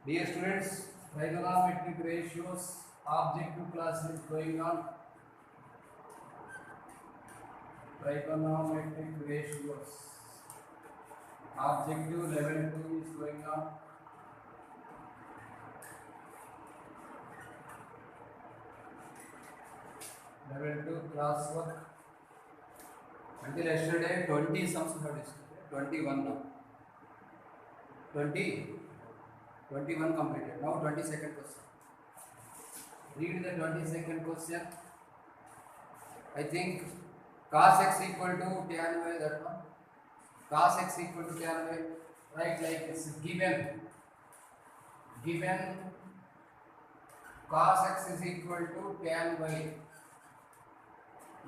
Dear students, trigonometric ratios objective class is going on. Trigonometric ratios objective level 2 is going on. Level 2 class work. Until yesterday 20 sums we have discussed. 21 now. 20, 21 completed. Now 22nd question. Read the 22nd question. I think cos x equal to tan y, that one. Cos x equal to tan y. Right, like it's given cos x is equal to tan y.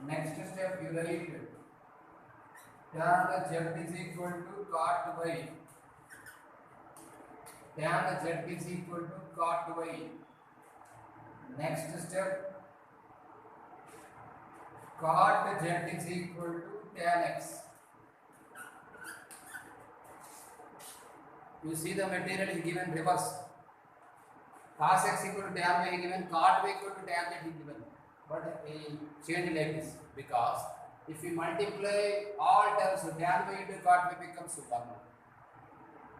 Next step you write tan z is equal to cot y. Tan z is equal to cot y. Next step cot z is equal to tan x. You see the material is given reverse. Cos x equal to tan y is given, cot y equal to tan z is given. But we change like this because if we multiply all terms, tan y into cot y becomes 1.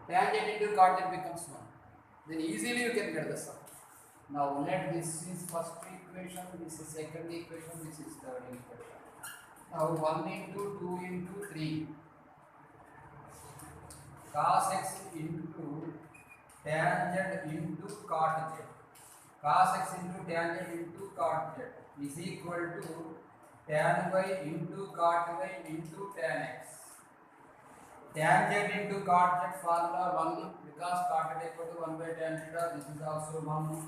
Tan z into cot z becomes 1. Then easily you can get the sum. Now let this is first equation, this is second equation, this is third equation. Now 1 into 2 into 3. Cos x into tan z into cot z. Cos x into tan z into cot z is equal to tan y into cot y into tan x. Tan z into cot z formula 1 because cot z equal to 1 by tan theta. This is also 1.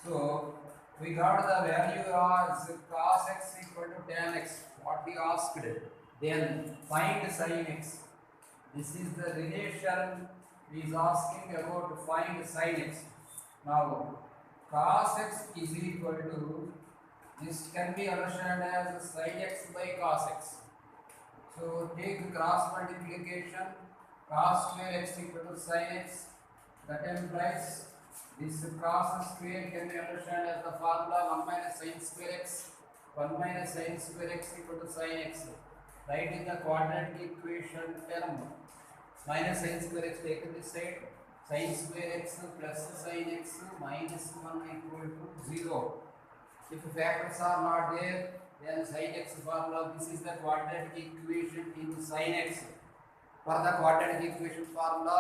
So we got the value as cos x equal to tan x. What we asked. Then find sin x. This is the relation he is asking about to find sin x. Now cos x is equal to, this can be understood as sin x by cos x. So take cross multiplication, cos square x equal to sin x. That implies this cos square can be understood as the formula 1 minus sin square x. 1 minus sin square x equal to sin x. Write in the quadratic equation term. Minus sin square x taken this side. Sin square x plus sin x minus 1 equal to 0. If factors are not there, then sin x formula, this is the quadratic equation in sin x. For the quadratic equation formula,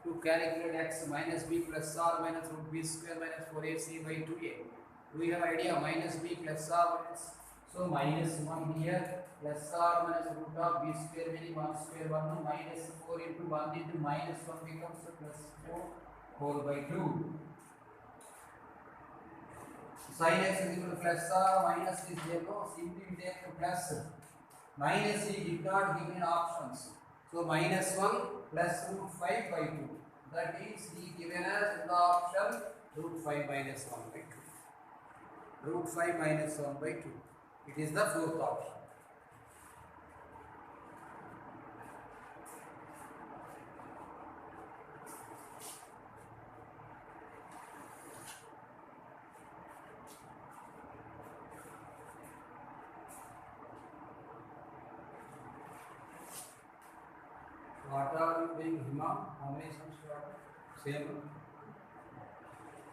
to calculate x minus b plus r minus root b square minus 4ac by 2a. Do you have idea? Minus b plus r minus, so minus 1 here plus r minus root of b square meaning 1 square 1 minus 4 into 1 into minus 1 becomes plus 4 whole by 2. Sin x is equal to plus r minus is there, no, simply we take the plus. Minus he did not give me options. So minus 1 plus root 5 by 2. That is he given as in the option root 5 minus 1 by 2. Root 5 minus 1 by 2. It is the fourth option. What are you doing, Hima? How many sums you are? Same.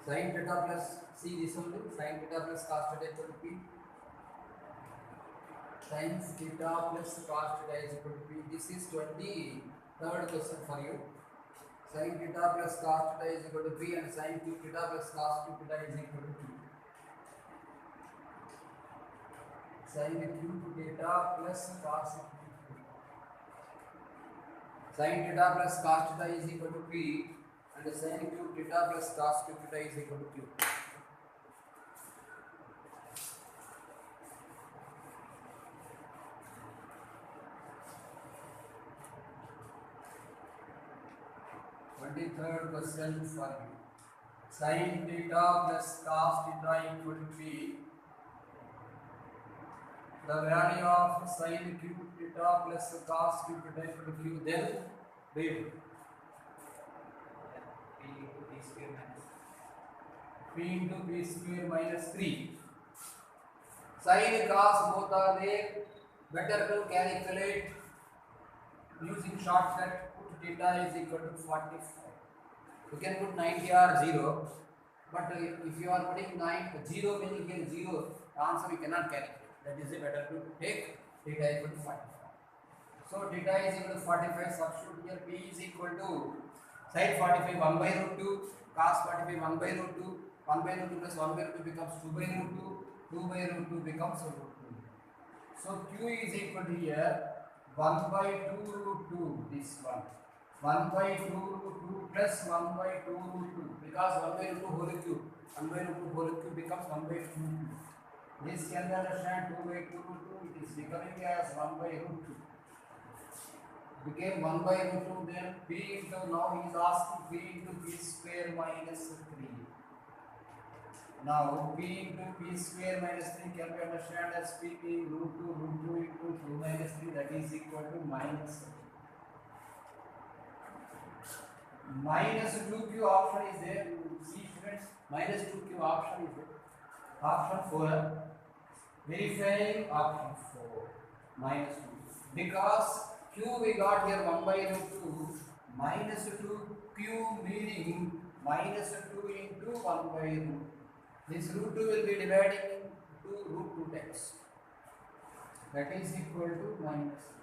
Sin theta plus, see this only, sin theta plus cos theta equal to p. Sin theta plus cos theta is equal to p. This is 23rd question for you. Sin theta plus cos theta is equal to p and sin cube theta plus cos cube theta is equal to p. Sin cube theta plus cos cube. Sin theta plus cos theta is equal to p and sin cube theta plus cos cube theta is equal to q. Third question for you. Sin theta plus cos theta equal to p. The value of sin cube theta plus cos cube theta equal to q. Then read. p into p square minus p into p square minus 3. Sin cos both are there. Better to calculate using shortcut. Put theta is equal to 45. You can put 90 or 0, but if you are putting 0 meaning here 0, the answer you cannot calculate. That is better to take theta equal to 45. So theta is equal to 45. Substitute here p is equal to sin 45 1 by root 2, cos 45 1 by root 2, 1 by root 2 plus 1 by root 2 becomes 2 by root 2, 2 by root 2 becomes root 2. So q is equal to here 1 by 2 root 2, this one. 1 by 2 root 2 plus 1 by 2 root 2, because 1 by root 2 whole cube, 1 by root 2 whole cube becomes 1 by 2 cube. This can be understand 2 by 2 root 2, it is becoming as 1 by root 2. Became 1 by root 2, then p into, now he is asking p into p square minus 3. Now p into p square minus 3 can be understand as p being root 2 into 2 minus 3, that is equal to minus 3. Minus 2q option is there. See students, minus 2q option is there. Option 4. Verifying option 4. Minus 2. Because q we got here 1 by root 2. Minus 2q meaning minus 2 into 1 by root. This root 2 will be dividing into root 2 times. That is equal to minus 2.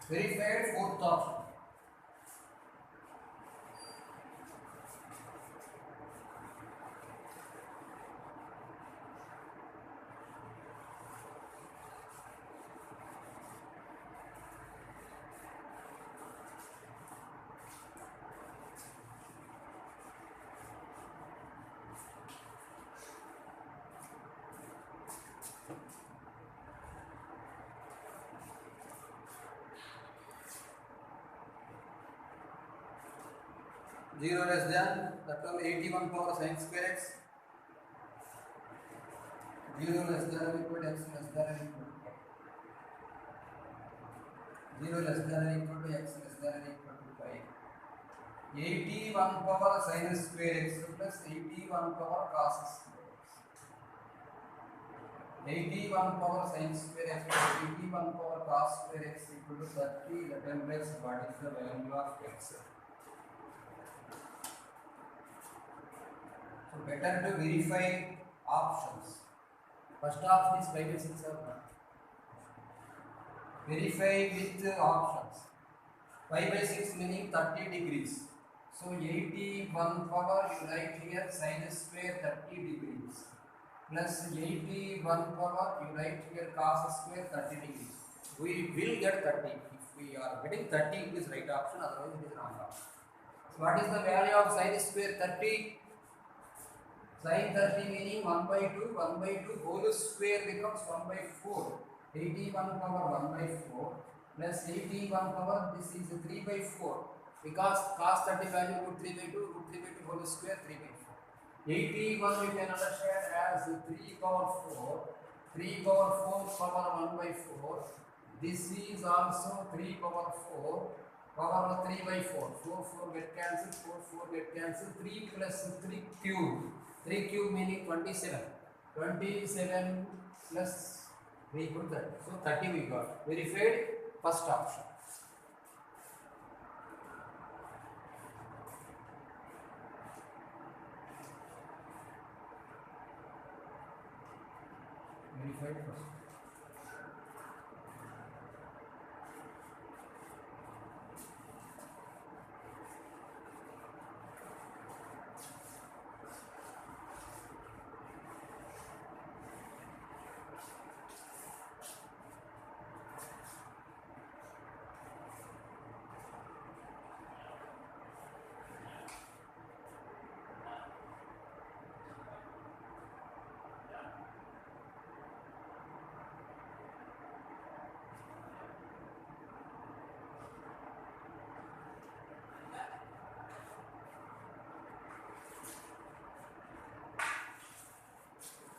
Verified fourth option. Zero less than the term 81 power sin square x. 0 less than or equal to x less than or equal to 0 less than or equal to x less than or equal to 5. 81 power sin square x plus 81 power cos square x. 81 power sin square x plus 81 power cos square x equal to 30. Let us guess what is the value of x. So better to verify options. First option is 5 by 6 or not. Verify with options. 5 by 6 meaning 30 degrees. So 81 power you write here sin square 30 degrees. Plus 81 power you write here cos square 30 degrees. We will get 30. If we are getting 30 it is right option, otherwise it is wrong option. So what is the value of sin square 30? Sin 30 meaning 1 by 2 whole square becomes 1 by 4. 81 power 1 by 4 plus 81 power, this is 3 by 4. Because cos 30 value root 3 by 2, root 3 by 2 whole square 3 by 4. 81 you can understand as 3 power 4. 3 power 4 power 1 by 4. This is also 3 power 4. Power 3 by 4. 4 get cancelled, 4 get cancelled. 3 plus 3 cube. 3 cube meaning 27. 27 plus 3 equal to 30. So 30 we got. Verified first option. Verified first.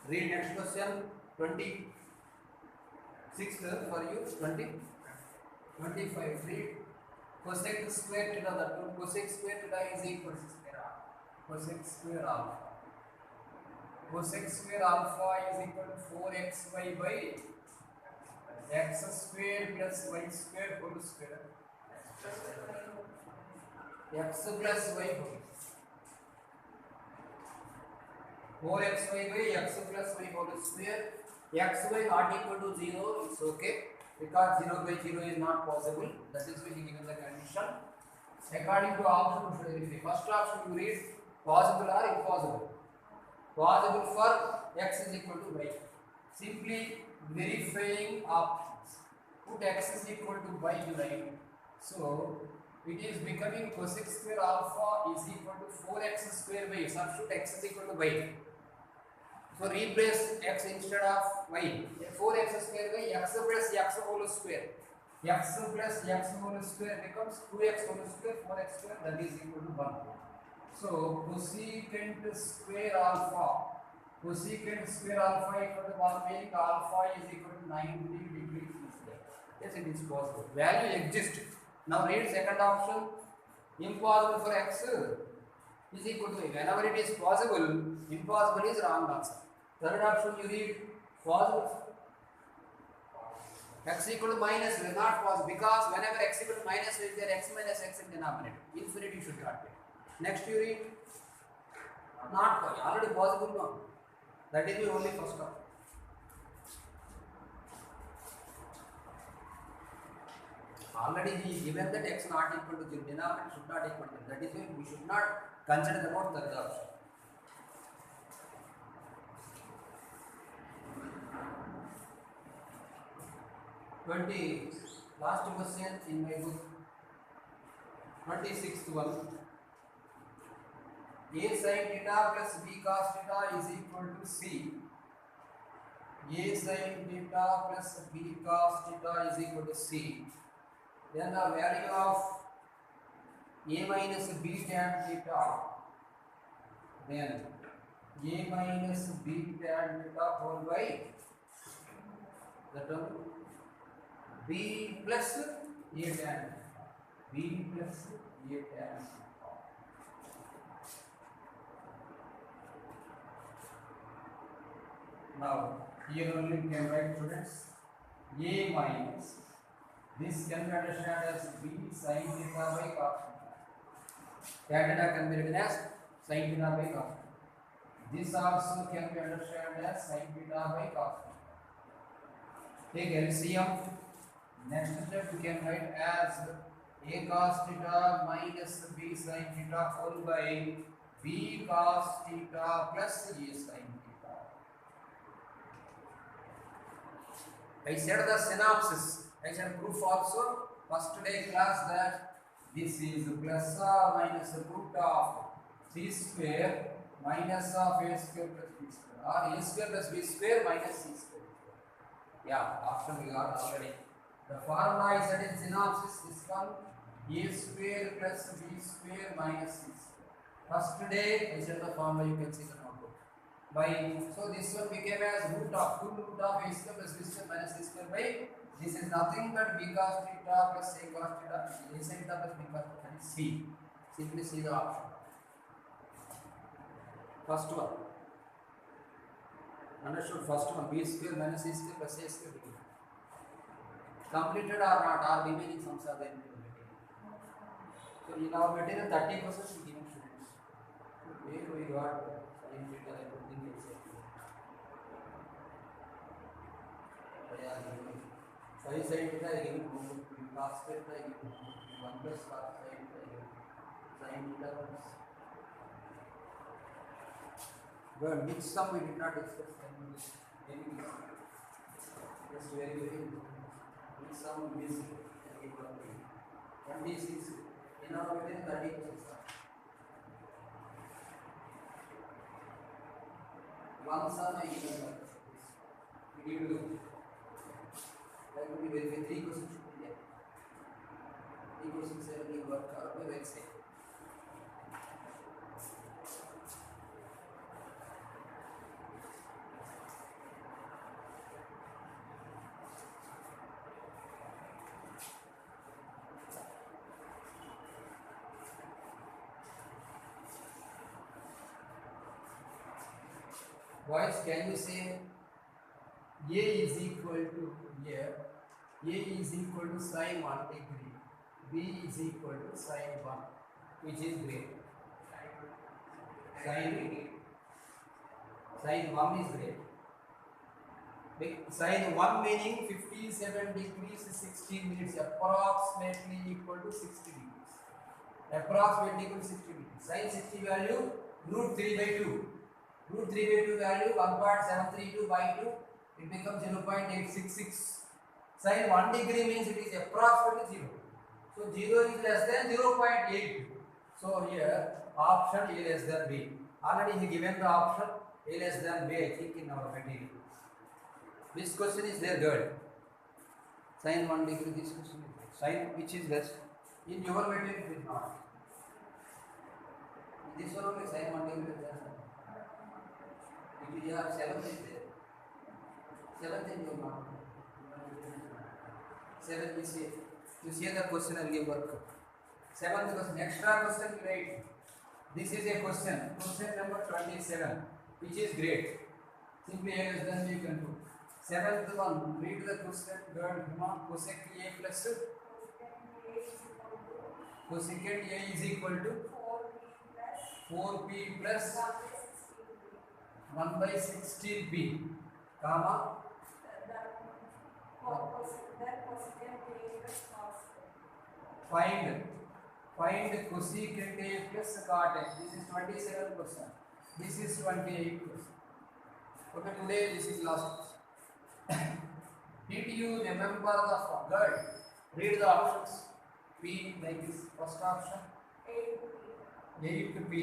Read next question. 26th for you. 20, 25. Read cosec square theta, that one cosec square theta is equal to square alpha. Cosec square alpha. Cosec square alpha is equal to 4xy by x square plus y square whole square. X plus y whole. 4xy by x plus y whole square. Xy not equal to 0, it's okay, because 0 by 0 is not possible. That is why given the condition. According to option, first option you read possible or impossible. Possible for x is equal to y. Simply verifying options. Put x is equal to y line. So it is becoming cosec square alpha is equal to 4x square by, substitute x is equal to y. So replace x instead of y. 4x square by x plus x whole square. X plus x whole square becomes 2x whole square, 4x square, that is equal to 1. So cosecant square alpha. Cosecant square alpha equal to 1, meaning alpha is equal to 90 degrees. Yes, it is possible. Value exists. Now read second option. Impossible for x is equal to y. Whenever it is possible, impossible is wrong answer. Third option you read possible. X equal to minus will not possible, because whenever x equal to minus is there, x minus x in denominator. Infinity should not be. Next you read not possible. Already possible now. That is the only first option. Already he given that x not equal to 0, denominator should not equal to 0. That is why we should not consider about third option. Last question in my book. 26th one. A sin theta plus b cos theta is equal to c. A sin theta plus b cos theta is equal to c. Then the value of a minus b tan theta. Then a minus b tan theta whole by the term b plus a tan. B plus a tan. Now here only we can write, students, a minus, this can be understood as b sin theta by cos theta. Tan theta can be written as sin theta by cos theta. This also can be understood as sin theta by cos theta. Take LCM. Next step we can write as a cos theta minus b sin theta whole by b cos theta plus a sin theta. I said the synopsis. I said proof also. First day class that this is plus or minus root of c square minus of a square plus b square, or a square plus b square minus c square. Yeah, option we got already. The formula is that in synopsis, this one a square plus b square minus c square. First day I said the formula, you can see the notebook. By so this one became as root of 2 root of a square plus b square minus c square by, this is nothing but b cos theta plus a cos theta, a sin theta plus b cos theta, that is c. Simply see the option. First one. Understood? First one, b square minus c square plus a square. Completed or not, or remaining sums are there in the material. So in our material 30 questions we given students. Where we got sin theta, everything is there. Sin theta I given cos theta I given 1 plus cos theta I given sin theta plus. Well, which sum we did not discuss? Just very important. Some is 26 in our within 30 questions. One sum I given we need to do. That will be very 3 questions should be there. 3 questions will work out by Wednesday. Boys, can you say A is equal to here? A is equal to sine 1 degree. B is equal to sine 1, which is great. Sine 1 is great. Sine 1 meaning 57 degrees 16 minutes, approximately equal to 60 degrees. Approximately equal to 60 degrees. Sine 60 value root 3 by 2. Root 3 by 2 value 1.732 by 2. It becomes 0.866. Sine 1 degree means it is approximately 0. So 0 is less than 0.8. So here option A less than B. Already he given the option A less than B, I think, in our material. This question is there good. Sine 1 degree, this question is there. Sine which is less. In your material it is not. This one only sine 1 degree is less. If you have 7 is there. 7th in your mark. 7 is here. You see the question and give work. 7th question. Extra question you write. This is a question. Question number 27, which is great. Simply A less than B you can do. 7th one. Read the question. Girl, come on. Cosec A plus cosecant A is equal to 4P plus 1 by 16P, comma. Find cosecant A plus cot A. This is 27 question. This is 28 question. Okay, today this is last. Did you remember the girl? Read the options. P like this. First option. A to P.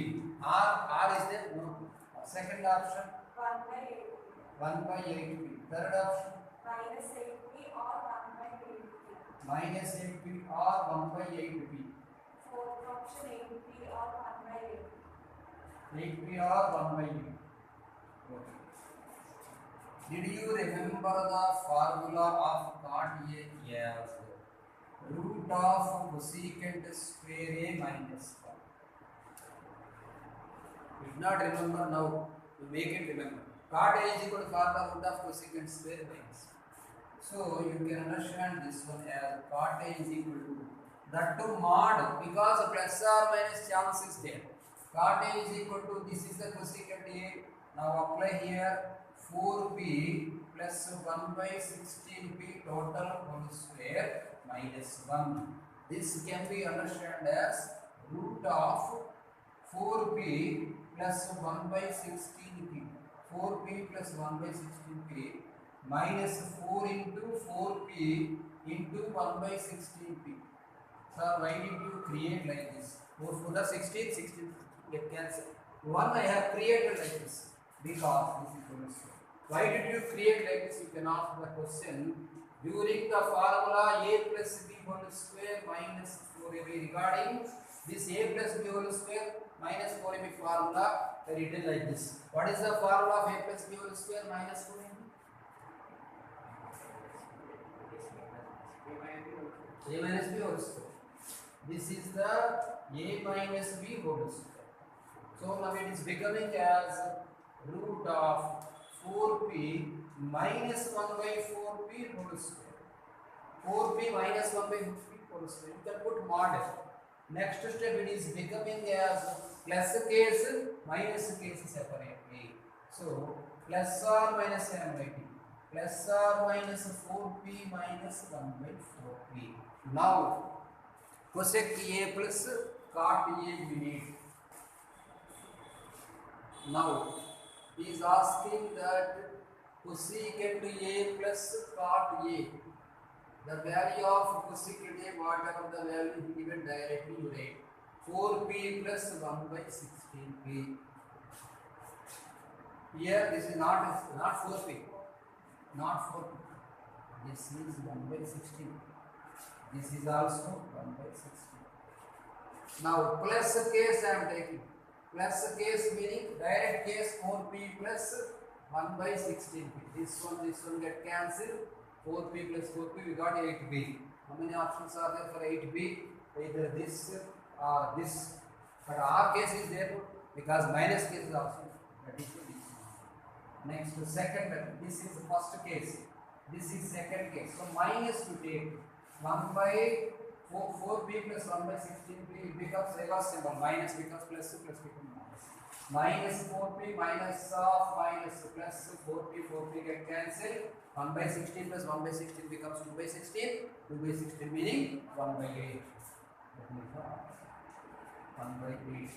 R is there? No. Second option. 1 by 8P. Third option. Minus 8P or 1 by 8P. Fourth option 8P or 1 by 8. 8P or 1 by 8. Okay. Did you remember the formula of cot A as root of cosecant square A minus 1? Did not remember now, you make it remember. Cot A is equal to formula root of cosecant square minus 1. So you can understand this one as cot A is equal to that to mod, because plus or minus chance is there. Cot A is equal to, this is the cosecant A. Now apply here 4P plus 1 by 16P total whole square minus 1. This can be understood as root of 4P plus 1 by 16P. 4P plus 1 by 16P minus 4 into 4P into 1 by 16P. So why did you create like this? 4 4 are 16, 16 get cancel. 1 I have created like this because this is whole square. Why did you create like this? You can ask the question during the formula A plus B whole square minus 4AB. Regarding this A plus B whole square minus 4AB formula, I written like this. What is the formula of A plus B whole square minus 4AB? A minus B whole square. This is the A minus B whole square. So now it is becoming as root of 4P minus 1 by 4P whole square. 4P minus 1 by 4P whole square. You can put mod. Next step, it is becoming as plus case minus case separately. So plus or minus I am writing. Plus or minus 4P minus 1 by 4P. Now cosec A plus cot A we need. Now he is asking that cosecant A plus cot A. The value of cosecant A, whatever the value given directly you write. 4P plus 1 by 16P. Here this is not 4P. Not 4P. This is 1 by 16. This is also 1 by 16. Now plus case I am taking. Plus case meaning direct case 4P plus 1 by 16P. This one get cancelled. 4P plus 4P, we got 8B. How many options are there for 8B? Either this or this. But our case is there because minus case is also. That is this. Next, second, this is first case, this is second case. So minus to take 1 by 4p plus 1 by 16p, it becomes reverse symbol, minus becomes plus, plus becomes minus. Minus 4p minus of minus plus 4p get cancelled. 1 by 16 plus 1 by 16 becomes 2 by 16. 2 by 16 meaning 1 by 8. That means 1 by 8.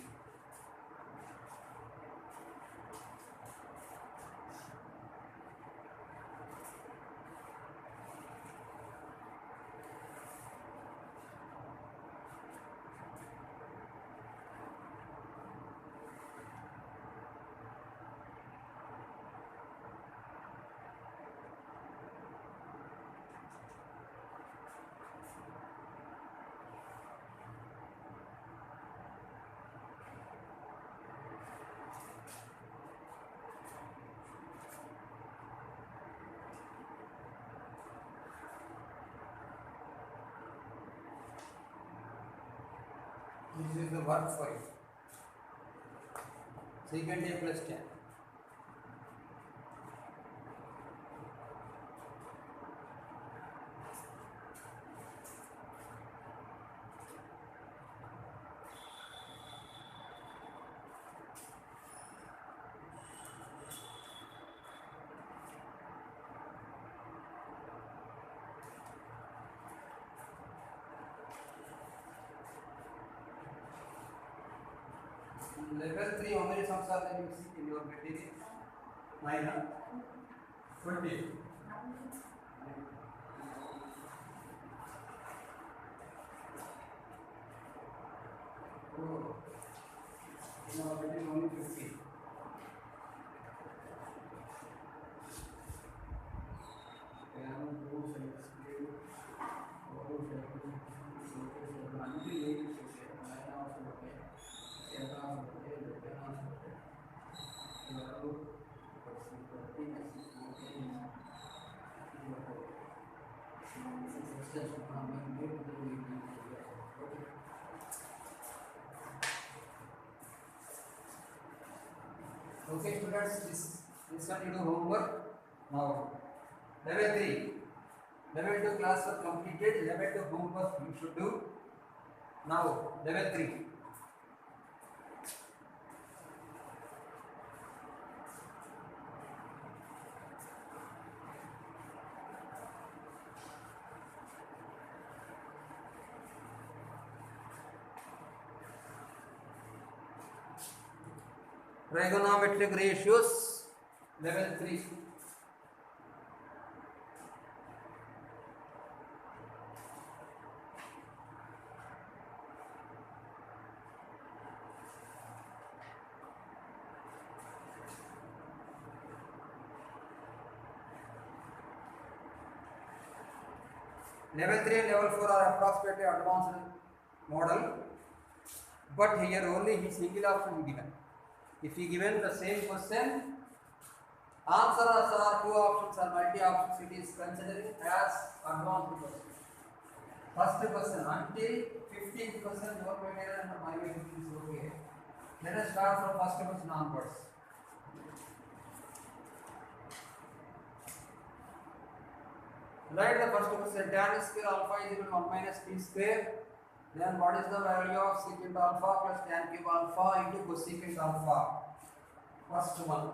This is the work for it. Secant a plus 10. Level 3, how many sums are there in your material? 9, 20. Oh, in our material only 50. Okay, students, this one you do homework. Now, level 3. Level 2 class work completed. Level 2 homework you should do. Now, level 3. Trigonometric ratios, level 3. Level 3 and level 4 are approximately advanced model, but here only his single option given. If he given the same question, answers are two options or multi options, it is considered as advanced question. First question until 15th question your material and my material is okay. Let us start from first question onwards. Write the first question. Tan square alpha is equal to 1 minus p square. Then what is the value of secant alpha plus tan cube alpha into cosecant alpha? First one.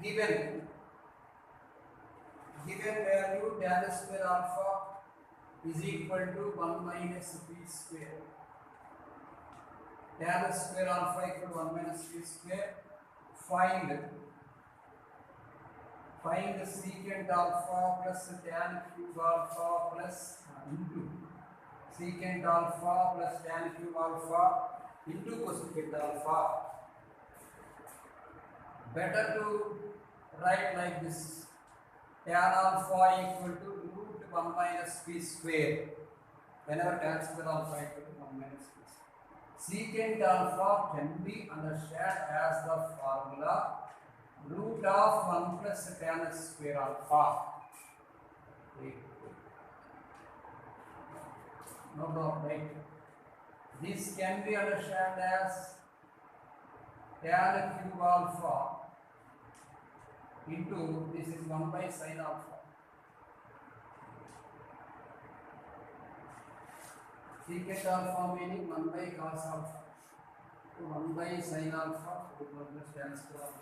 Given value tan square alpha is equal to 1 minus p square. Tan square alpha equal to 1 minus p square. Find the secant alpha plus tan cube alpha plus into secant alpha plus tan cube alpha into cosecant alpha. Better to write like this: tan alpha equal to root 1 minus p square. Whenever tan square alpha equal to 1 minus p square. Secant alpha can be understood as the formula root of 1 plus tan square alpha. No doubt, right? This can be understood as tan cube alpha into this is 1 by sin alpha. Secant alpha meaning 1 by cos alpha. So 1 by sin alpha, 4 plus tan square alpha.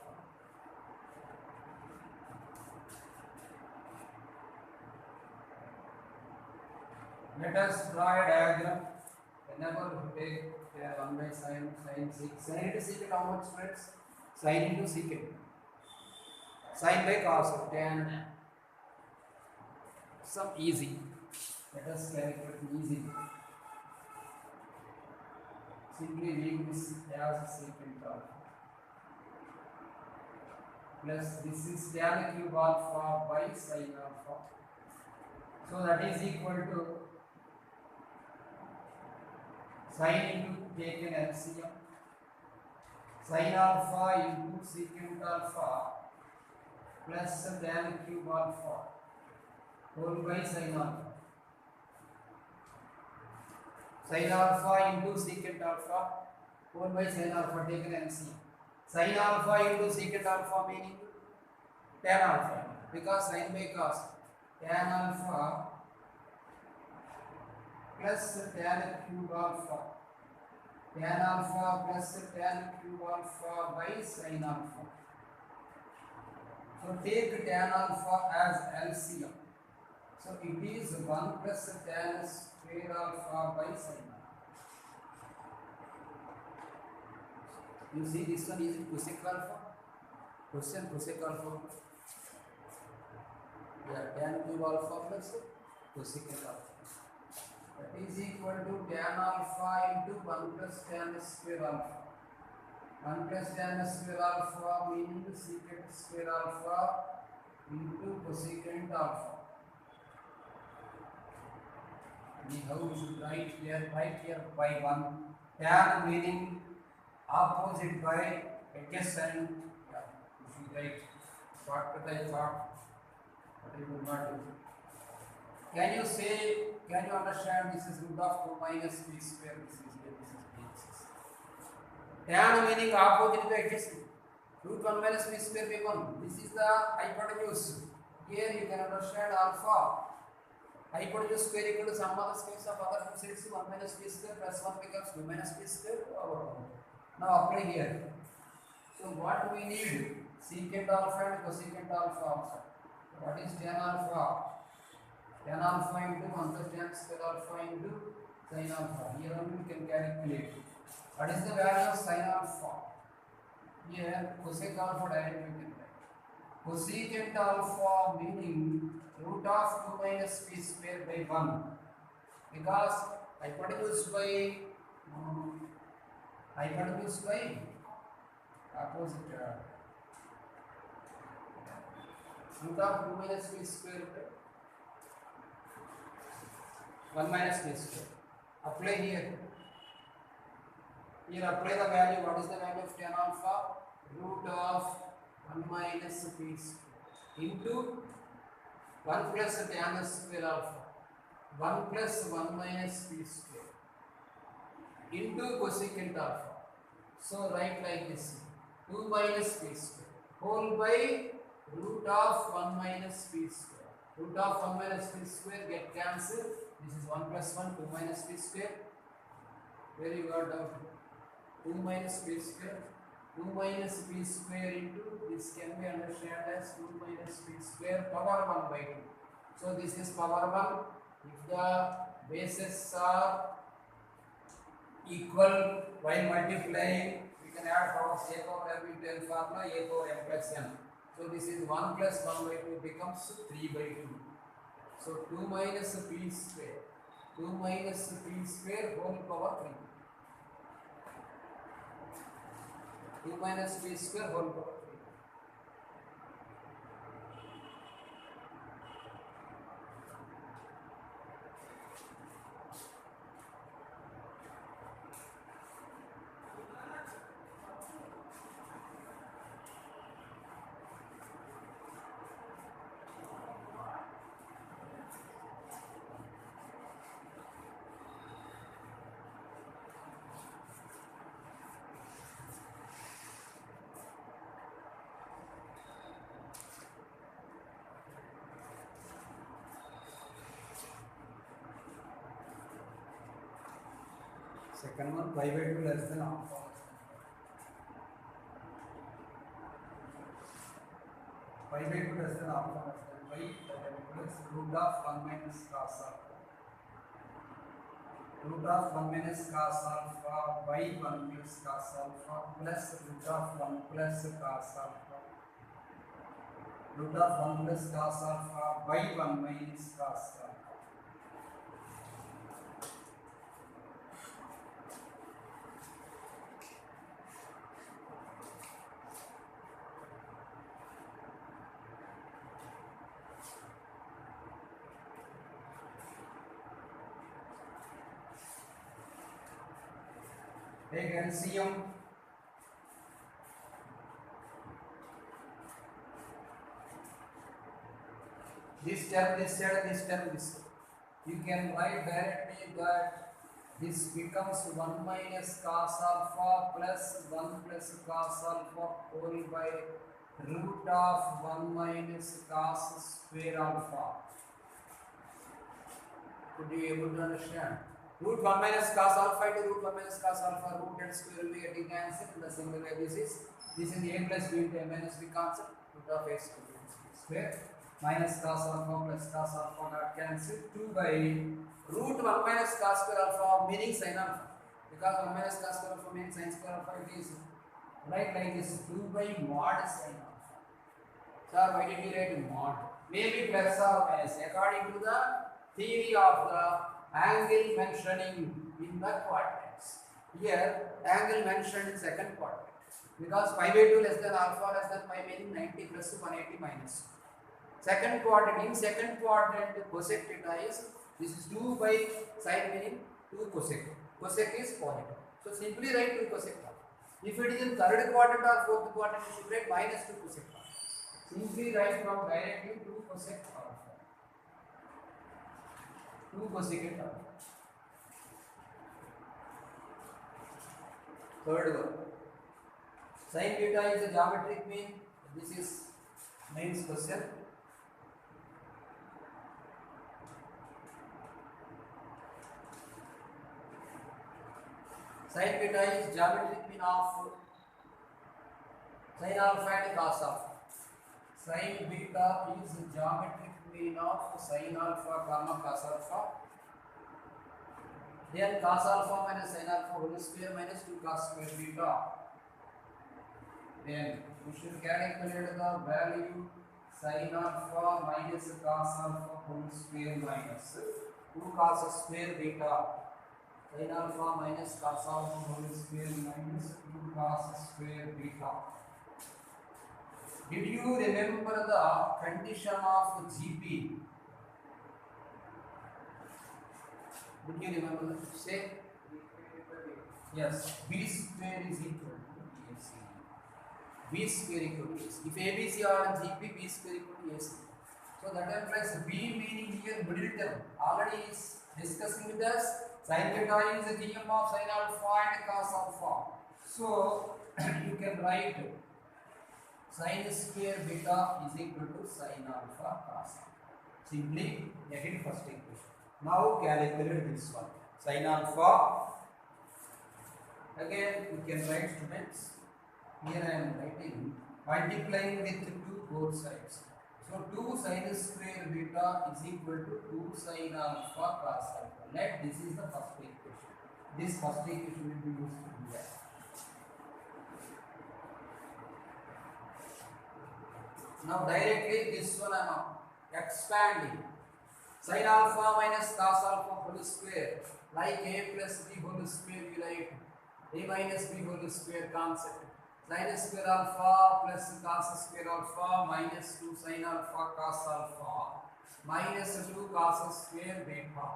Let us draw a diagram. Whenever we take 1 by sin, sin into secant, how much friends? Sin into secant. Sin by cos, tan. Some easy. Let us calculate easy. Simply leave this as secant alpha. Plus this is tan cube alpha by sin alpha. So that is equal to sin into taken LCM, sin alpha into secant alpha plus tan cube alpha whole by sin alpha. Sin alpha into secant alpha whole by sin alpha taken LCM. Sin alpha into secant alpha meaning tan alpha, because sin by cos, tan alpha plus tan cube alpha, tan alpha plus tan cube alpha by sin alpha. So take tan alpha as LCM. So it is 1 plus tan square alpha by sin alpha. You see this one is cosec alpha. Question cosec alpha. Yeah, tan cube alpha plus cosec alpha. That is equal to tan alpha into 1 plus tan square alpha. 1 plus tan square alpha meaning secant square alpha into cosecant alpha. Anyhow, we should write here by 1. Tan meaning opposite by adjacent. Yeah, we should write shortcut by part, but we will not do. Can you understand this is root of 2 minus b square, this is here, this is b. Tan meaning opposite by adjacent. Root 1 minus b square by 1. This is the hypotenuse. Here you can understand alpha. Hypotenuse square equal to sum of the squares of other two sides, 1 minus b square plus 1 becomes 2 minus b square over 1. Now apply here. So what we need? Secant alpha and cosecant alpha also. What is tan alpha? Tan alpha into 1 plus tan square alpha into sin alpha. Here only we can calculate. What is the value of sin alpha? Here cosec alpha directly we can write. Cosecant alpha meaning root of 2 minus b square by 1, because hypotenuse by opposite root of 2 minus b square by 1 minus b square. Apply here. Here apply the value. What is the value of tan alpha? Root of 1 minus b square into 1 plus tan square alpha, 1 plus 1 minus b square into cosecant alpha. So write like this: 2 minus b square whole by root of 1 minus b square. Root of 1 minus b square get cancelled. This is 1 plus 1, 2 minus b square. Where you got out? 2 minus b square. 2 minus b square into this can be understood as 2 minus b square power 1 by 2. So this is power 1. If the bases are equal while multiplying, we can add powers a power m into n formula, a power m plus n. So this is 1 plus 1 by 2 becomes 3 by 2. So 2 minus b square, 2 minus b square whole power 3. 2 minus b square whole power 3. Second one, pi by 2 less than alpha. Pi by 2 less than alpha less than pi, that equals root of 1 minus cos alpha. Root of 1 minus cos alpha by 1 plus cos alpha plus root of 1 plus cos alpha. Root of 1 plus cos alpha by 1 minus cos alpha. Take LCM. This term, this term, this term, this. You can write directly that this becomes 1 minus cos alpha plus 1 plus cos alpha whole by root of 1 minus cos square alpha. Could you able to understand? Root 1 minus cos alpha into root 1 minus cos alpha, root and square will be getting cancelled. In the similar way, this is a plus b into a minus b concept. Root of a square minus cos alpha plus cos alpha got cancelled. 2 by root 1 minus cos square alpha meaning sin alpha. Because 1 minus cos square alpha means sin square alpha, it is right like this 2 by mod sin alpha. Sir, why did we write mod? Maybe plus or minus according to the theory of the angle mentioning in the quadrants. Here, angle mentioned in second quadrant. Because pi by 2 less than alpha less than pi meaning 90 plus 180 minus. Second quadrant, in second quadrant cosec theta is, this is 2 by sine meaning 2 cosec. Cosec is positive. So simply write 2 cosec theta. If it is in third quadrant or fourth quadrant, you should write minus 2 cosec theta. Simply write from directly 2 cosec alpha. 2 cosecant alpha. Third one. Sin theta is a geometric mean. This is mains question. Sin theta is geometric mean of sin alpha and cos alpha. Sin beta is geometric mean of sin alpha comma cos alpha. Then cos alpha minus sin alpha whole square minus 2 cos square beta. Then we should calculate the value sin alpha minus cos alpha whole square minus 2 cos square beta. Sin alpha minus cos alpha whole square minus 2 cos square beta. Did you remember the condition of GP? Did you remember that? Say yes. B square is equal to AC. B square equal to AC. If ABC or GP, B square equal to AC. So that implies B meaning here middle term. Already is discussing with us. Sin theta is a GM of sin alpha and cos alpha. So you can write sin square beta is equal to sin alpha cos alpha. Simply again first equation. Now calculate this one. Sin alpha. Again you can write students. Here I am writing multiplying with 2 both sides. So 2 sin square beta is equal to 2 sin alpha cos alpha. Let this is the first equation. This first equation will be used here. Now directly this one I am expanding. Sin alpha minus cos alpha whole square, like a plus b whole square we write a minus b whole square concept. Sin square alpha plus cos square alpha minus 2 sin alpha cos alpha minus 2 cos square beta.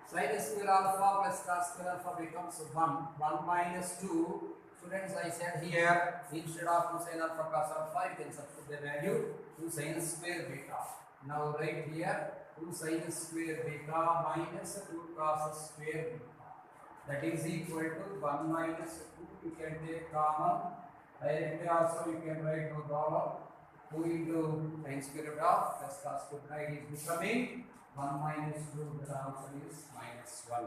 Sin square alpha plus cos square alpha becomes 1 minus 2. Students, I said here instead of 2 sin alpha cos alpha you can substitute the value 2 sin square beta. Now write here 2 sin square beta minus 2 cos square beta. That is equal to 1 minus 2. You can take common. Directly also you can write no dollar 2 into sin square beta plus cos square beta. It is becoming 1 minus 2. The answer is minus 1.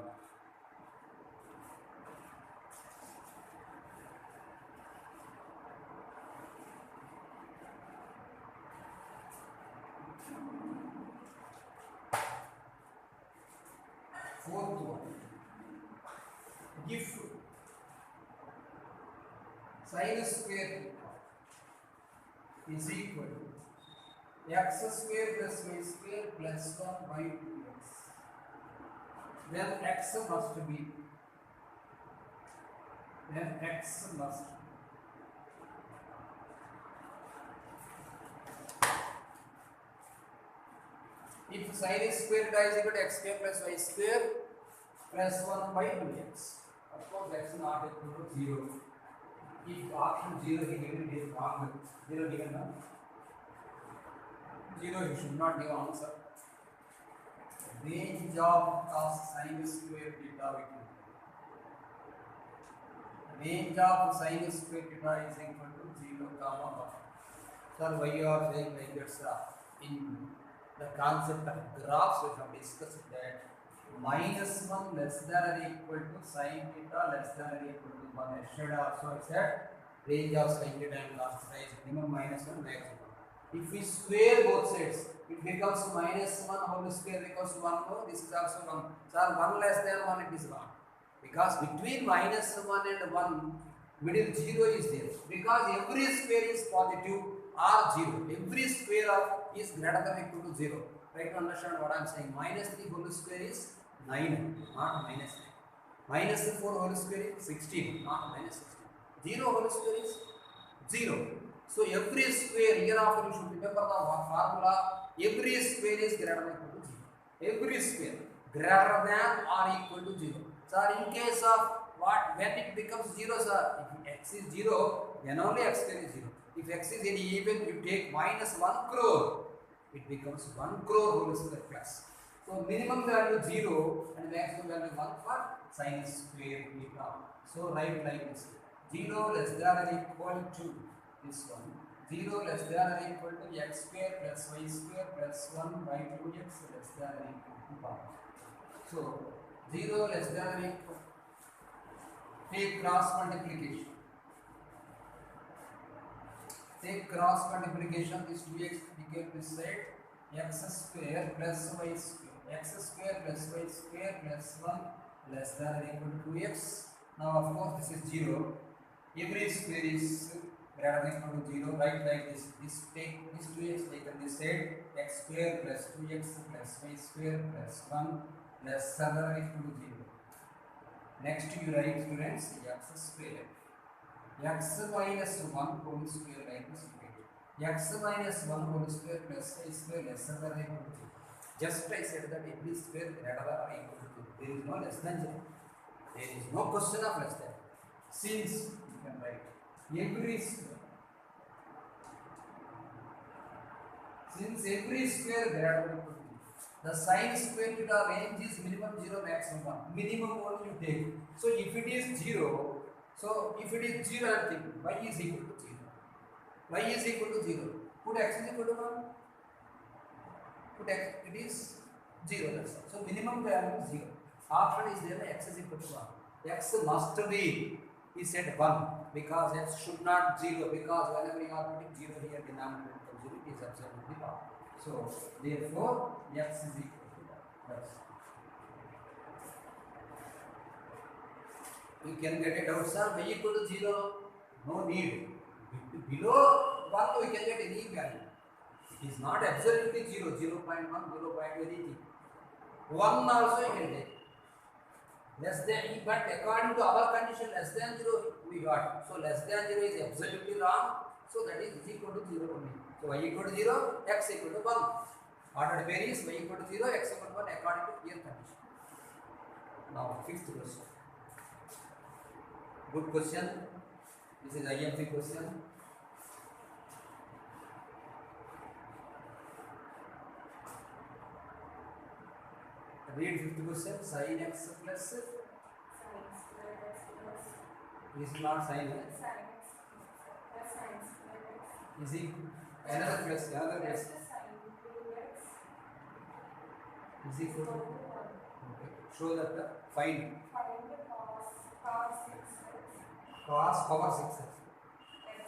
if sin square theta is equal to x square plus y square plus 1 by 2x, then x must be if sin square theta is equal to x square plus y square plus 1 by 2x, of course x not equal to 0. If option 0 is given, it is wrong. 0 given now. 0 you should not give answer. Range of cos sin square theta equal. Range of sin square theta is equal to 0, 1. Sir, why you are saying like that, sir? In the concept of graphs, we have discussed that -1 less than or equal to sin theta less than or equal to 1. Yesterday also I said range of sin theta and cos theta is minimum -1 maximum. If we square both sides, it becomes -1 whole square becomes 1. No, this is also wrong. Sir, 1 less than 1 it is wrong. Because between -1 and 1, middle 0 is there. Because every square is positive or 0. Every square of is greater than or equal to 0. Try to understand what I am saying. -3 whole square is 9, not -9. -4 whole square is 16, not -16. 0 whole square is 0. So every square, hereafter you should remember the formula. Every square is greater than or equal to 0. Every square greater than or equal to 0. Sir, in case of what, when it becomes 0, sir, if x is 0, then only x square is 0. If x is any even, you take -1 crore, it becomes 1 crore whole square plus. So minimum value 0 and maximum value 1 for sin square theta. So write like this: 0 less than or equal to this one. 0 less than or equal to x square plus y square plus 1 by 2x less than or equal to 1. So 0 less than or equal, take cross multiplication. Take cross multiplication, this 2x became this side, x square plus y square, x square plus y square plus 1 less than or equal to 2x. Now of course this is 0. Every square is greater than or equal to 0. Write like this. This take this 2x taken this side, x square plus 2x plus y square plus 1 less than or equal to 0. Next you write, students, x square. X minus 1 whole square like this. X minus 1 whole square plus y square less than or equal to 0. Just I said that every square greater than or equal to 0. There is no less than 0. There is no question of less than. Since you can write every square. Since every square greater than or equal to 0. The sin square theta range is minimum 0, maximum 1. Minimum only you take. So if it is 0, so if it is 0, I think y is equal to 0. Y is equal to 0. Put x is equal to 1. Put x, it is 0. That's all. So minimum value is 0. Option is there, x is equal to 1. X must be, he said 1, because x should not 0, because whenever you are putting 0 here, denominator becomes 0, it is absolutely wrong. So therefore x is equal to 1. That's all. You can get it out, sir. Y equal to 0, no need. Below 1 we can get any value. It is not absolutely 0, 0.1, 0.2 anything. 1 also you can take. Less than, but according to our condition, less than 0 we got. So less than 0 is absolutely wrong. So that is equal to 0 only. So y equal to 0, x equal to 1. Ordered pair is y equal to 0, x equal to 1 according to here condition. Now fifth question. Good question. This is IMP question. Read fifth question. Sin x plus Sin square x plus is not sin x. sin x plus sin square x Is equal another plus plus sin 2x is equal to. equal to 1. Okay. Show that find Find the cos 6x cos power 6x. x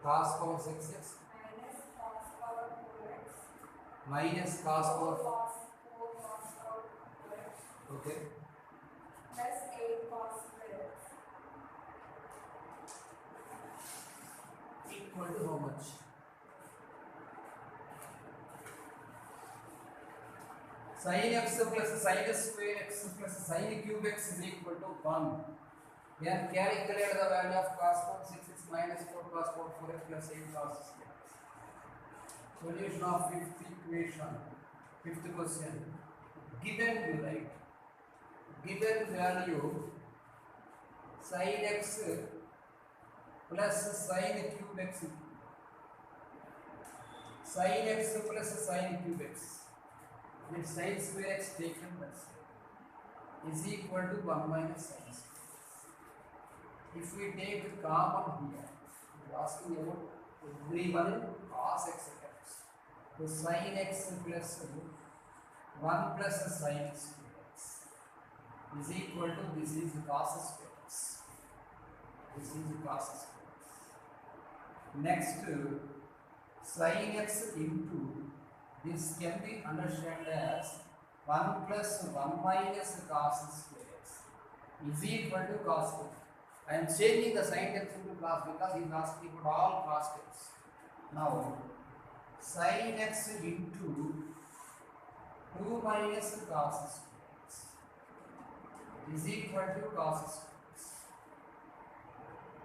Cos power 6x minus cos power 4x minus cos power 4. cos power 4x Okay. plus 8 cos square x equal to how much? Sin x plus sin square x plus sin cube x is equal to 1. Then calculate the value of cos 4 6x minus 4 cos 4 4x plus 8 cos 6x. Solution of fifth equation. Fifth question. Given you right. Given value sin x plus sin cube x. Sin x plus sin cube x. With sin square x taken is equal to 1 minus sin square. If we take common here, we are asking about everyone in cos x terms. So sin x plus 1 plus sin square x is equal to this is cos square x. This is cos square x. Next, sin x into this can be understood as 1 plus 1 minus cos square x is equal to cos square. I am changing the sin terms into cos because he is asking about all cos terms. Now, sin x into 2 minus cos square x is equal to cos square x.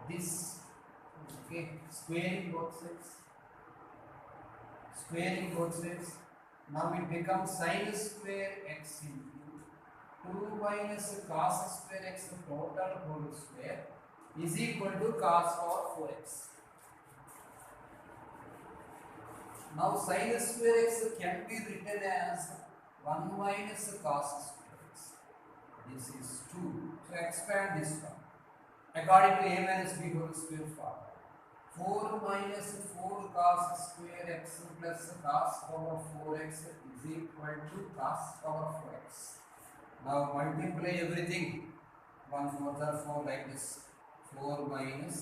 This, okay, squaring both sides. Squaring both sides. Now it becomes sin square x into 2 minus cos square x total whole square is equal to cos power 4x. Now sin square x can be written as 1 minus cos square x. This is 2. So expand this one. According to a minus b whole square formula. 4 minus 4 cos square x plus cos power 4x is equal to cos power 4x. Now multiply everything. 1 4 are 4 like this. 4 minus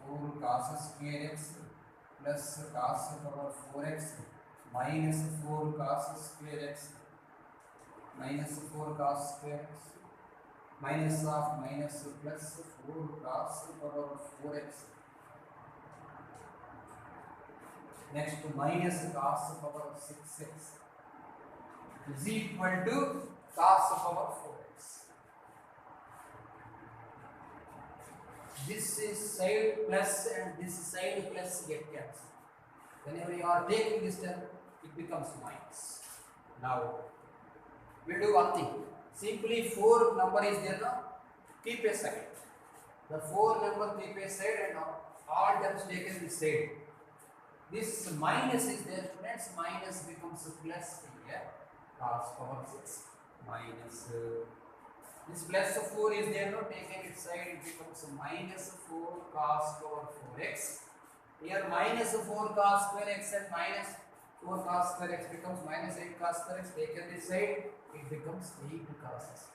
4 cos square x plus cos power 4x minus 4 cos square x minus 4 cos square x minus of minus plus 4 cos power 4x. Next minus cos power 6x is equal to cos power 4x. This is side plus and this side plus get cancelled. Whenever you are taking this term, it becomes minus. Now, we will do one thing. Simply 4 number is there now, keep aside. The 4 number keep aside and all terms taken this side. This minus is there, students. Minus becomes plus here, cos power 6 minus this plus 4 is there, no, taking its side, it becomes minus 4 cos power 4x. Here minus 4 cos square x and minus 4 cos square x becomes minus 8 cos square x. Taken this side, it becomes 8 cos square x.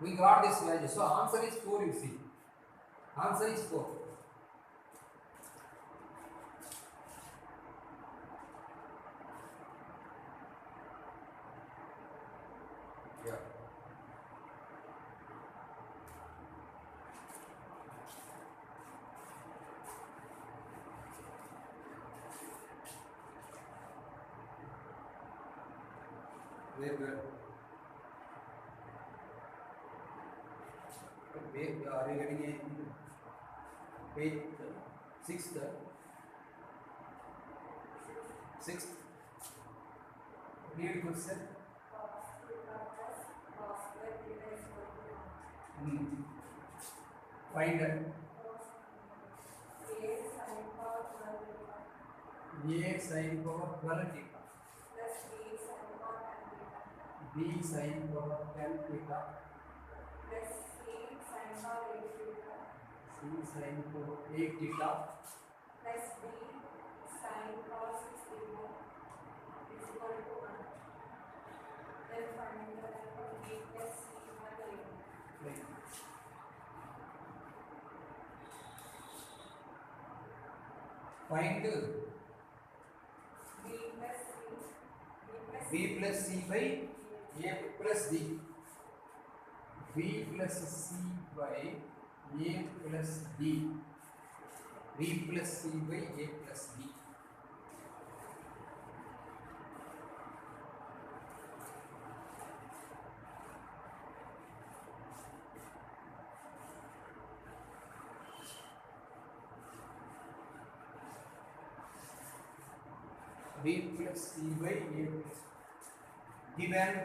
We got this value. So answer is 4, you see. Answer is 4. Yeah. Very good. Wait, are you getting a page 6th? 6th. Read question. Find a sin power 12 theta b sin power 10 theta c sin power 8 theta plus b sin cos 6 theta is equal to 1. Then find the value of b plus c by 8. Right. Find b plus c by a plus d. b plus c by A plus D, B plus C by A plus D. B plus C by A plus given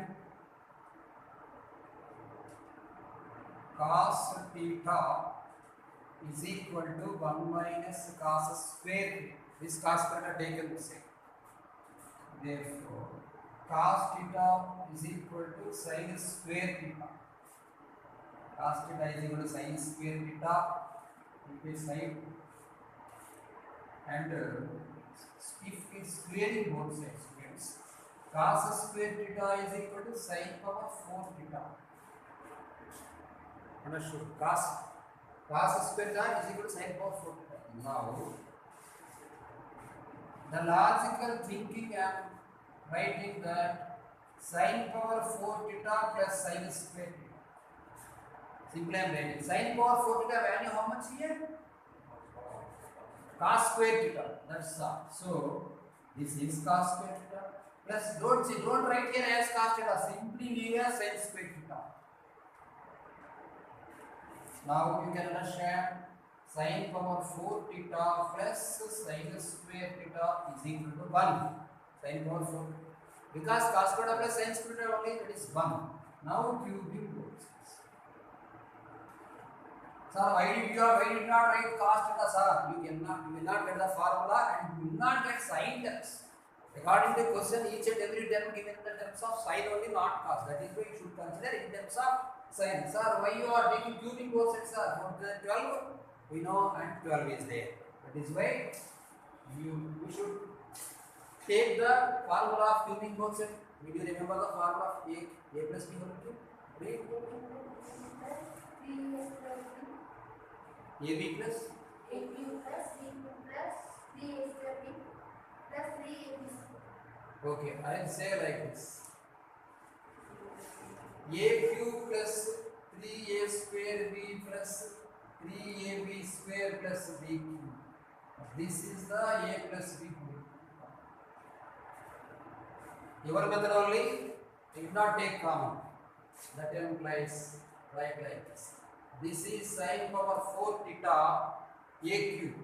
cos theta is equal to 1 minus cos square theta. This cos theta taken the same. Therefore, cos theta is equal to sin square theta. Cos theta is equal to sin square theta. It is sin, and if it's squaring both sides, means cos square theta is equal to sin power 4 theta. Understood? Cos square theta is equal to sin power 4 theta. Now, the logical thinking I am writing that sin power 4 theta plus sin square theta. Simply I am writing sin power 4 theta value how much here? Cos square theta. That's all. So this is cos square theta plus don't write here as cos theta. Simply leave as sin square theta. Now you can understand sin power 4 theta plus sin square theta is equal to 1. Sin power 4 because cos theta plus sin square theta only, that is 1. Now cubing both sides. Sir, why did not write cos theta, sir? You will not get the formula and you will not get sin terms. According to the question, each and every term given in the terms of sin only, not cos. That is why you should consider in terms of sin. Sir, why you are taking cubing both sides, sir? More than 12? We know, and 12 is there. That is why we should take the formula of cubing both sides. Will you remember the formula of A plus B whole cube? Read. AB plus AB plus B2 plus 3A square B plus 3AB. Okay, I will say like this. A cube plus 3A square B plus 3AB square plus B cube. This is the A plus B cube. Your method only, did not take common. That implies like this. This is sin power 4 theta A cube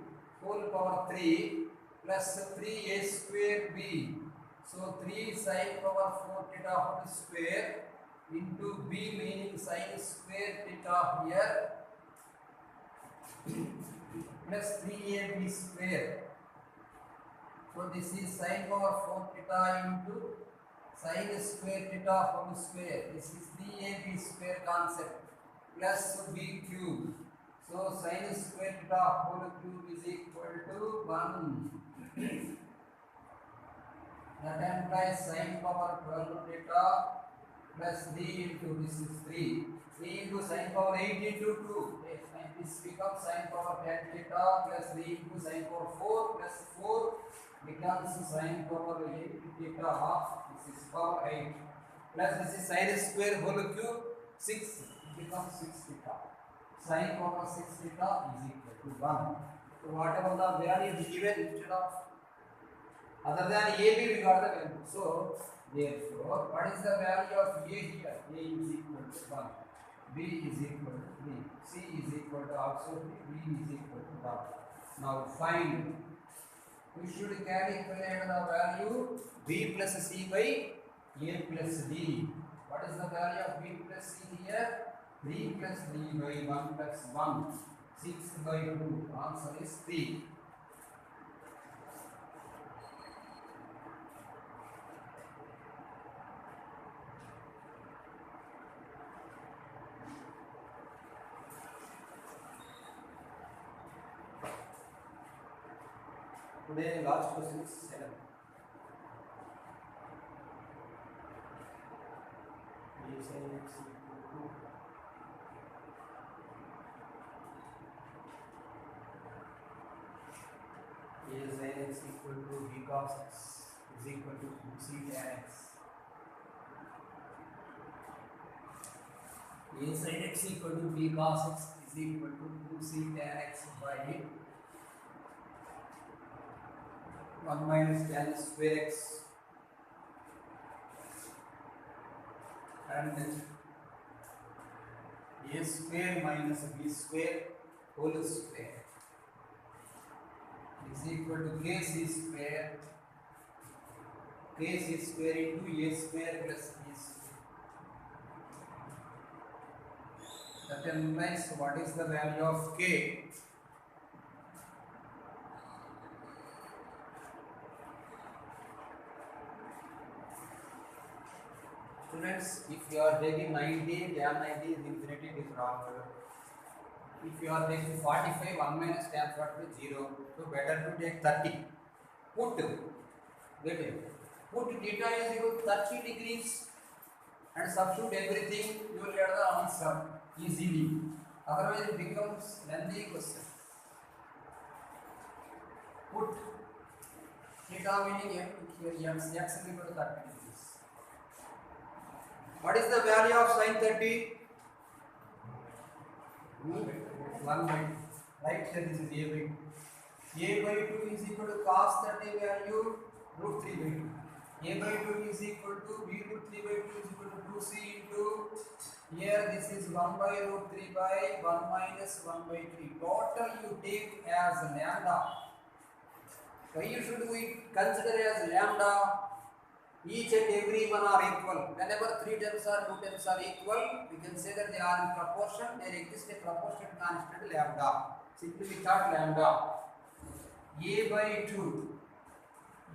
whole power 3 plus 3A square B. So 3 sin power 4 theta whole square into B, meaning sin square theta here plus 3AB square. So this is sin power 4 theta into sin square theta whole square. This is 3AB square concept plus B cube. So sin square theta whole cube is equal to 1. That implies sin power 12 theta plus 3 into this is 3. 3 into sin power 8 into 2. And this becomes sin power 10 theta plus 3 into sin power 4 plus 4 becomes sin power 8 theta half. This is power 8 plus this is sin square whole cube 6. Becomes 6 theta. Sin power 6 theta is equal to 1. So whatever the value is given, instead of other than AB we got the value. So therefore, what is the value of A here? A is equal to 1. B is equal to 3. C is equal to also 3. B is equal to 1. Now find. We should calculate the value B plus C by A plus D. What is the value of B plus C here? 3 plus D by 1 plus 1. 6 by 2. Answer is 3. Today last question is 7. A sin x equal to A sin x equal to B cos x is equal to C tan x. A sin x equal to B cos x is is equal to 2c tan x by 1 minus tan square x and a square minus b square whole square is equal to kc square into a square plus b square. That implies what is the value of k? Students, if you are taking 90, tan 90 is infinity, it is wrong. If you are taking 45, 1 minus tan 40 is 0. So better to take 30. Put, get it? Put theta is equal to 30 degrees and substitute everything, you will get the answer easily. Otherwise it becomes lengthy question. Put theta meaning here x is equal to 30 degrees. What is the value of sin 30? 1 by 2. Right here this is a by 2. A by 2 is equal to cos 30 value root 3 by 2. A by 2 is equal to b root 3 by 2 is equal to 2c into here this is 1 by root 3 by 1 minus 1 by 3. Total you take as lambda. Why should we consider as lambda? Each and every one are equal. Whenever 3 terms or 2 terms are equal, we can say that they are in proportion. There exists a proportionate constant lambda. Simply we thought lambda. A by 2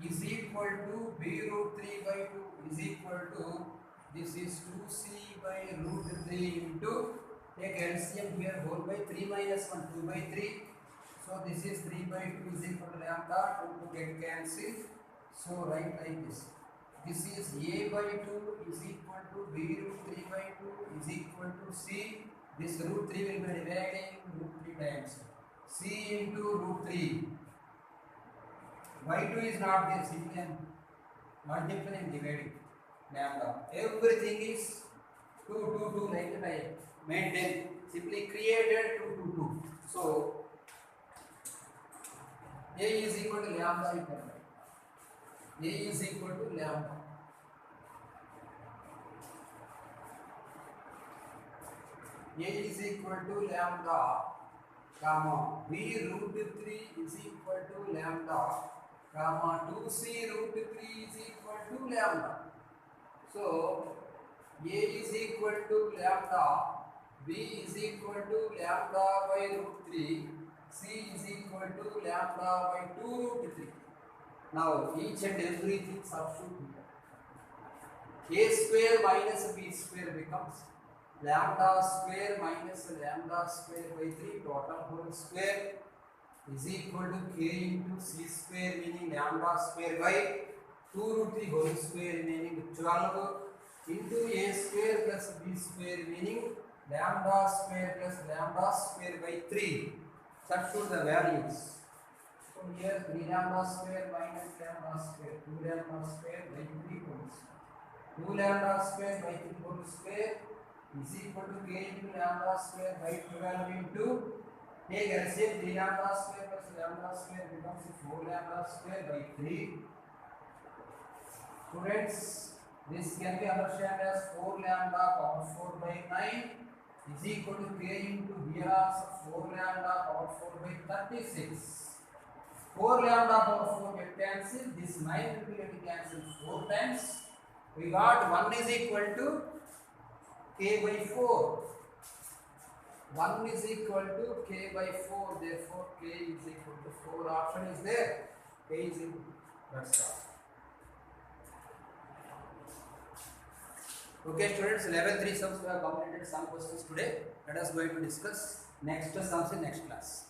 is equal to b root 3 by 2 is equal to this is 2c by root 3 into take LCM here whole by 3 minus 1 2 by 3. So this is 3 by 2 is equal to lambda 2 to get cancelled. So write like this. This is a by 2 is equal to b root 3 by 2 is equal to c. This root 3 will be dividing root 3 times. C into root 3. y2 is not there, simply multiplying and dividing lambda. Everything is 2 2 2 like that I maintain. Simply created 2 2 2. So a is equal to lambda you can write. A is equal to lambda. A is equal to lambda, comma b root 3 is equal to lambda, comma 2c root 3 is equal to lambda. So a is equal to lambda, b is equal to lambda by root 3, c is equal to lambda by 2 root 3. Now each and everything substitute here. A square minus b square becomes lambda square minus lambda square by 3 total whole square is equal to k into c square meaning lambda square by 2 root 3 whole square meaning 12 into a square plus b square meaning lambda square plus lambda square by 3. Substitute the values. So here 3 lambda square minus lambda square 2 lambda square by 3 whole square. 2 lambda square by 3 whole square is equal to k into lambda square by 12 into take LCM 3 lambda square plus lambda square becomes 4 lambda square by 3. Students, this can be understood as 4 lambda power 4 by 9 is equal to k into here also 4 lambda power 4 by 36. 4 lambda power 4 get cancelled. This 9 will be getting cancelled 4 times. We got 1 is equal to k by 4. 1 is equal to k by 4. Therefore, k is equal to 4. Option is there. K is equal to. That's all. Okay, students. Level 3 sums we have completed some questions today. Let us going to discuss next sums in next class.